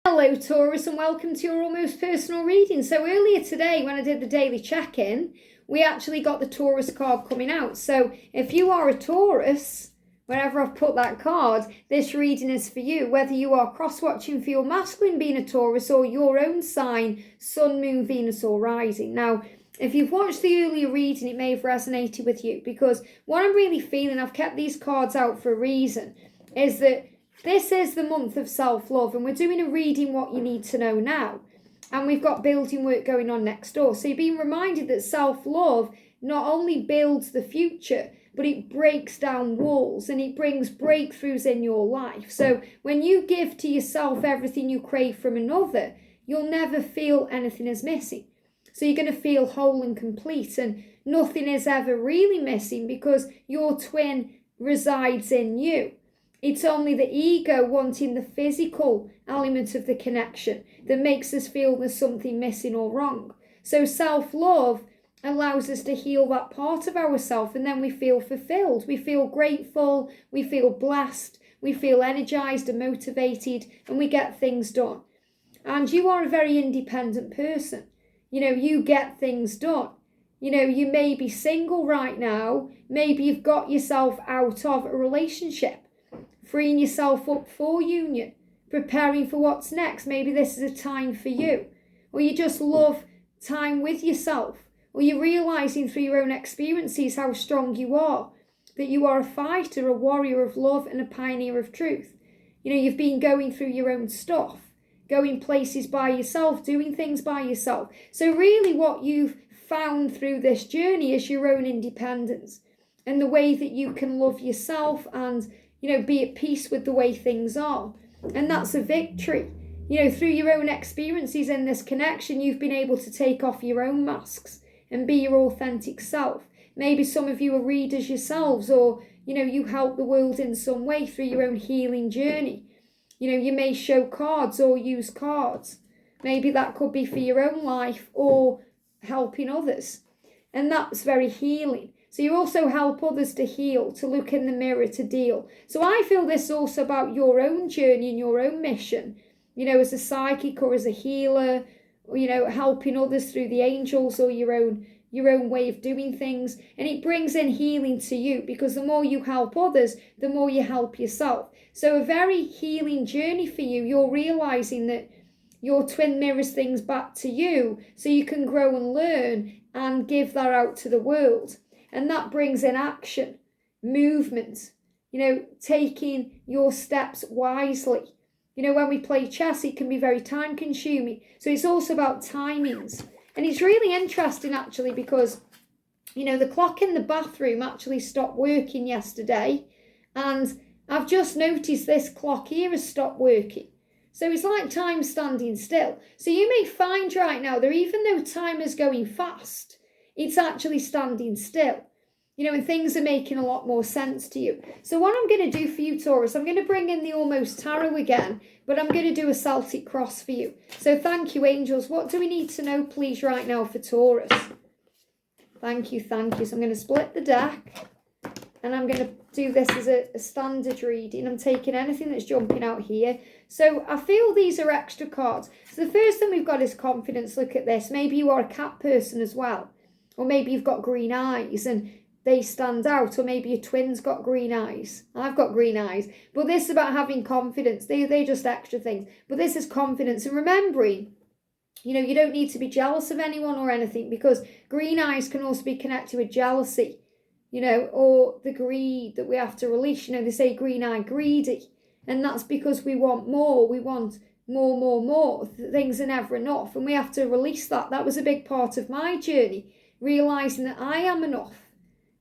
Hello Taurus, and welcome to your almost personal reading. So earlier today when I did the daily check-in, we actually got the Taurus card coming out. So if you are a Taurus, wherever I've put that card, this reading is for you. Whether you are cross-watching for your masculine being a Taurus or your own sign, Sun, Moon, Venus or Rising. Now, if you've watched the earlier reading, it may have resonated with you, because what I'm really feeling, I've kept these cards out for a reason, is that this is the month of self-love, and we're doing a reading what you need to know now. And we've got building work going on next door. So you're being reminded that self-love not only builds the future, but it breaks down walls and it brings breakthroughs in your life. So when you give to yourself everything you crave from another, you'll never feel anything is missing. So you're going to feel whole and complete, and nothing is ever really missing because your twin resides in you. It's only the ego wanting the physical element of the connection that makes us feel there's something missing or wrong. So self-love allows us to heal that part of ourselves, and then we feel fulfilled. We feel grateful, we feel blessed, we feel energized and motivated, and we get things done. And you are a very independent person. You get things done. You may be single right now. Maybe you've got yourself out of a relationship, freeing yourself up for union, preparing for what's next. Maybe this is a time for you. Or you just love time with yourself. Or you're realizing through your own experiences how strong you are, that you are a fighter, a warrior of love and a pioneer of truth. You've been going through your own stuff, going places by yourself, doing things by yourself. So really what you've found through this journey is your own independence and the way that you can love yourself and be at peace with the way things are. And that's a victory. Through your own experiences in this connection, you've been able to take off your own masks and be your authentic self. Maybe some of you are readers yourselves, or, you help the world in some way through your own healing journey. You may show cards or use cards. Maybe that could be for your own life or helping others. And that's very healing. So you also help others to heal, to look in the mirror, to deal. So I feel this is also about your own journey and your own mission, as a psychic or as a healer, or, helping others through the angels or your own way of doing things. And it brings in healing to you, because the more you help others, the more you help yourself. So a very healing journey for you. You're realizing that your twin mirrors things back to you so you can grow and learn and give that out to the world. And that brings in action, movement, taking your steps wisely. When we play chess, it can be very time consuming. So it's also about timings. And it's really interesting actually, because, the clock in the bathroom actually stopped working yesterday. And I've just noticed this clock here has stopped working. So it's like time standing still. So you may find right now that even though time is going fast, it's actually standing still, and things are making a lot more sense to you. So what I'm going to do for you, Taurus, I'm going to bring in the Almost Tarot again, but I'm going to do a Celtic cross for you. So thank you, angels. What do we need to know, please, right now for Taurus? Thank you. So I'm going to split the deck, and I'm going to do this as a standard reading. I'm taking anything that's jumping out here. So I feel these are extra cards. So the first thing we've got is confidence. Look at this. Maybe you are a cat person as well. Or maybe you've got green eyes and they stand out. Or maybe your twin's got green eyes. I've got green eyes. But this is about having confidence. They're just extra things. But this is confidence. And remembering, you don't need to be jealous of anyone or anything, because green eyes can also be connected with jealousy, or the greed that we have to release. They say green eye greedy. And that's because we want more. We want more. Things are never enough. And we have to release that. That was a big part of my journey, realizing that I am enough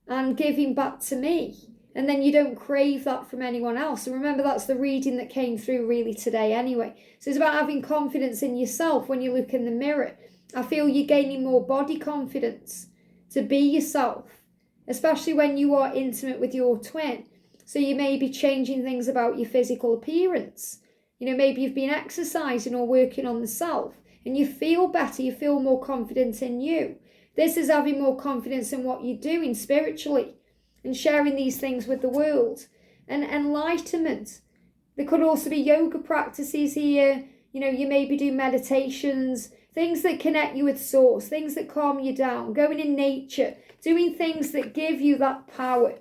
and giving back to me. And then you don't crave that from anyone else. And remember, that's the reading that came through really today anyway. So it's about having confidence in yourself when you look in the mirror. I feel you're gaining more body confidence to be yourself, especially when you are intimate with your twin. So you may be changing things about your physical appearance. Maybe you've been exercising or working on the self and you feel better, you feel more confident in you. This is having more confidence in what you're doing spiritually and sharing these things with the world. And enlightenment. There could also be yoga practices here, You maybe do meditations, things that connect you with source, things that calm you down, going in nature, doing things that give you that power.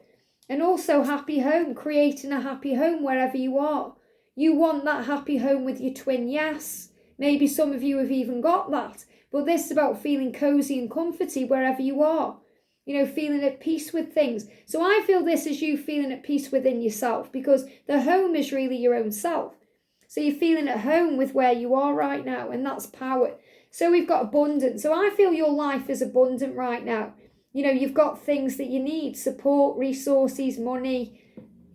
And also happy home, creating a happy home wherever you are. You want that happy home with your twin, yes. Maybe some of you have even got that. But this is about feeling cozy and comforty wherever you are. Feeling at peace with things. So I feel this is you feeling at peace within yourself, because the home is really your own self. So you're feeling at home with where you are right now, and that's power. So we've got abundance. So I feel your life is abundant right now. You've got things that you need, support, resources, money,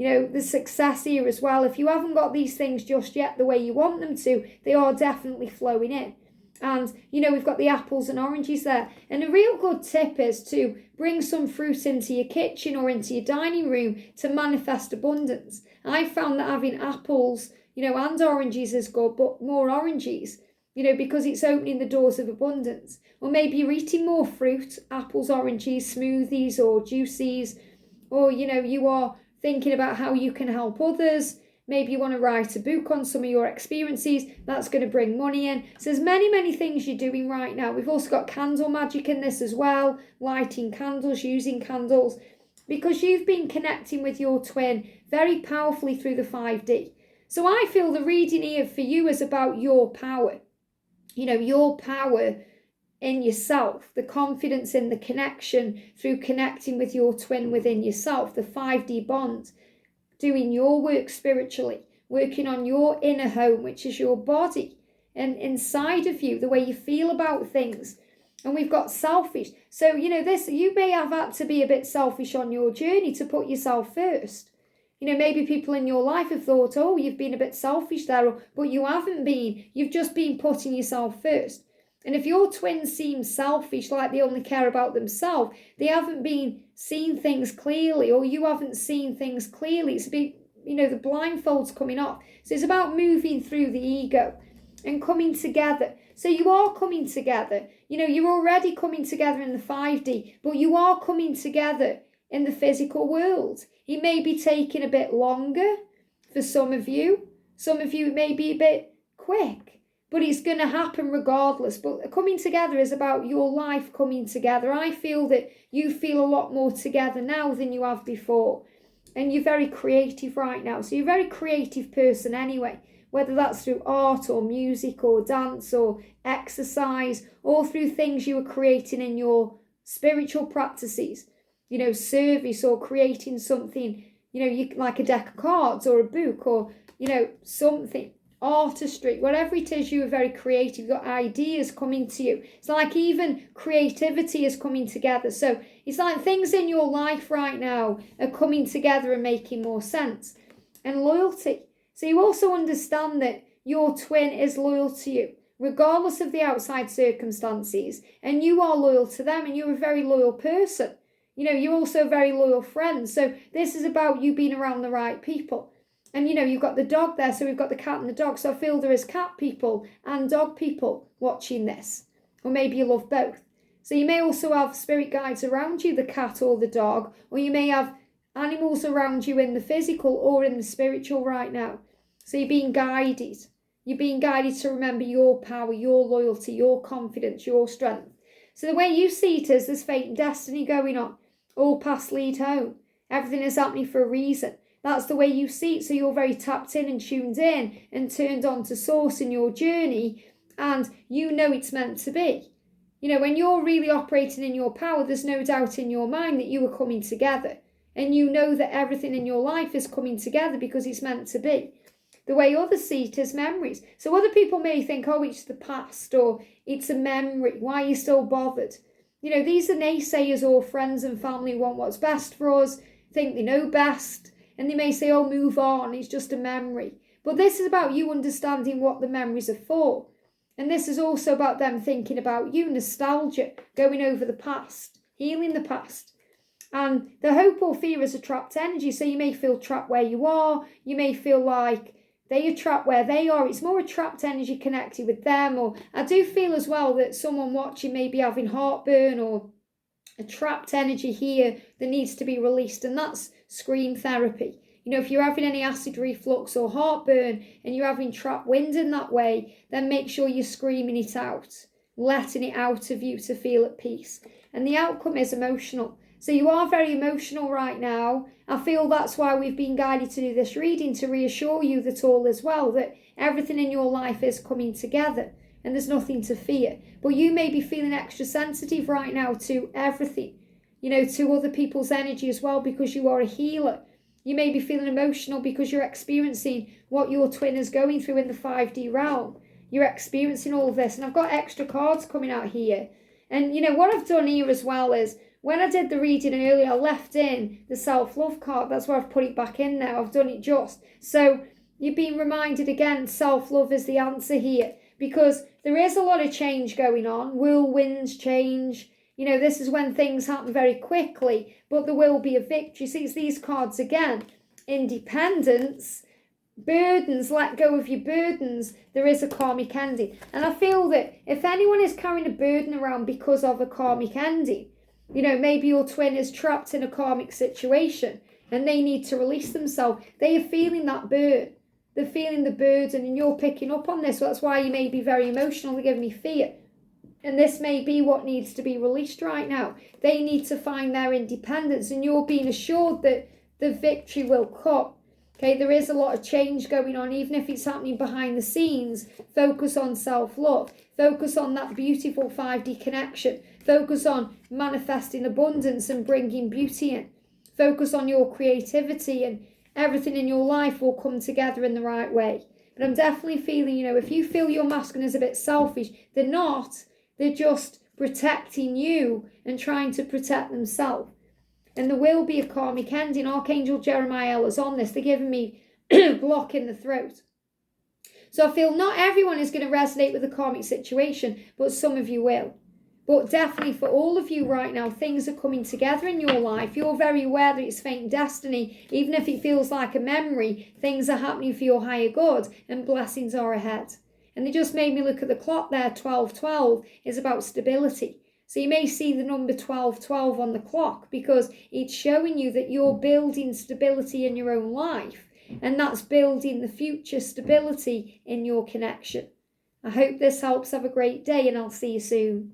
the success here as well. If you haven't got these things just yet the way you want them to, they are definitely flowing in. And, we've got the apples and oranges there. And a real good tip is to bring some fruit into your kitchen or into your dining room to manifest abundance. I found that having apples, and oranges is good, but more oranges, because it's opening the doors of abundance. Or maybe you're eating more fruit, apples, oranges, smoothies or juices, or, you are thinking about how you can help others. Maybe you want to write a book on some of your experiences. That's going to bring money in. So there's many, many things you're doing right now. We've also got candle magic in this as well. Lighting candles, using candles. Because you've been connecting with your twin very powerfully through the 5D. So I feel the reading here for you is about your power. Your power in yourself. The confidence in the connection through connecting with your twin within yourself. The 5D bond. Doing your work spiritually, working on your inner home, which is your body, and inside of you, the way you feel about things. And we've got selfish. So, this, you may have had to be a bit selfish on your journey to put yourself first. Maybe people in your life have thought, oh, you've been a bit selfish there, but you haven't been. You've just been putting yourself first. And if your twins seem selfish, like they only care about themselves, they haven't been seeing things clearly, or you haven't seen things clearly. It's a bit, the blindfold's coming off. So it's about moving through the ego and coming together. So you are coming together. You're already coming together in the 5D, but you are coming together in the physical world. It may be taking a bit longer for some of you. Some of you it may be a bit quick. But it's going to happen regardless. But coming together is about your life coming together. I feel that you feel a lot more together now than you have before. And you're very creative right now. So you're a very creative person anyway. Whether that's through art or music or dance or exercise, or through things you are creating in your spiritual practices. Service or creating something, like a deck of cards or a book or, something. Artistry, whatever it is, you are very creative. You've got ideas coming to you. It's like even creativity is coming together. So it's like things in your life right now are coming together and making more sense. And loyalty. So you also understand that your twin is loyal to you, regardless of the outside circumstances. And you are loyal to them, and you're a very loyal person. You're also a very loyal friend. So this is about you being around the right people. And, you've got the dog there, so we've got the cat and the dog. So I feel there is cat people and dog people watching this. Or maybe you love both. So you may also have spirit guides around you, the cat or the dog. Or you may have animals around you in the physical or in the spiritual right now. So you're being guided. You're being guided to remember your power, your loyalty, your confidence, your strength. So the way you see it is there's fate and destiny going on. All paths lead home. Everything is happening for a reason. That's the way you see it. So you're very tapped in and tuned in and turned on to source in your journey. And it's meant to be. When you're really operating in your power, there's no doubt in your mind that you are coming together. And that everything in your life is coming together because it's meant to be. The way others see it is memories. So other people may think, oh, it's the past or it's a memory. Why are you still bothered? These are naysayers or friends and family who want what's best for us, think they know best. And they may say, oh, move on, it's just a memory. But this is about you understanding what the memories are for. And this is also about them thinking about you, nostalgia, going over the past, healing the past. And the hope or fear is a trapped energy. So you may feel trapped where you are. You may feel like they are trapped where they are. It's more a trapped energy connected with them. Or I do feel as well that someone watching may be having heartburn or a trapped energy here that needs to be released. And that's scream therapy. You know, if you're having any acid reflux or heartburn and you're having trapped wind in that way, then make sure you're screaming it out, letting it out of you to feel at peace. And the outcome is emotional. So you are very emotional right now. I feel that's why we've been guided to do this reading, to reassure you that all is well, that everything in your life is coming together and there's nothing to fear. But you may be feeling extra sensitive right now to everything, you know, to other people's energy as well, because you are a healer. You may be feeling emotional because you're experiencing what your twin is going through in the 5D realm. You're experiencing all of this. And I've got extra cards coming out here. And, you know, what I've done here as well is, when I did the reading earlier, I left in the self-love card. That's why I've put it back in now. I've done it just. So you've been reminded again, self-love is the answer here. Because there is a lot of change going on. Whirlwinds change. You know, this is when things happen very quickly. But there will be a victory. See, it's these cards again. Independence. Burdens, let go of your burdens. There is a karmic ending. And I feel that if anyone is carrying a burden around because of a karmic ending, you know, maybe your twin is trapped in a karmic situation and they need to release themselves. They are feeling that burden. They're feeling the burden and you're picking up on this. So that's why you may be very emotional. They give me fear. And this may be what needs to be released right now. They need to find their independence and you're being assured that the victory will come. Okay, there is a lot of change going on, even if it's happening behind the scenes. Focus on self-love. Focus on that beautiful 5D connection. Focus on manifesting abundance and bringing beauty in. Focus on your creativity and everything in your life will come together in the right way. But I'm definitely feeling, you know, if you feel your masculine is a bit selfish, they're not. They're just protecting you and trying to protect themselves. And there will be a karmic ending. Archangel Jeremiah is on this. They're giving me block in the throat. So I feel not everyone is going to resonate with the karmic situation, but some of you will. But definitely for all of you right now, things are coming together in your life. You're very aware that it's fate and destiny. Even if it feels like a memory, things are happening for your higher good and blessings are ahead. And they just made me look at the clock there. 12:12 is about stability. So you may see the number 12:12 on the clock because it's showing you that you're building stability in your own life. And that's building the future stability in your connection. I hope this helps. Have a great day and I'll see you soon.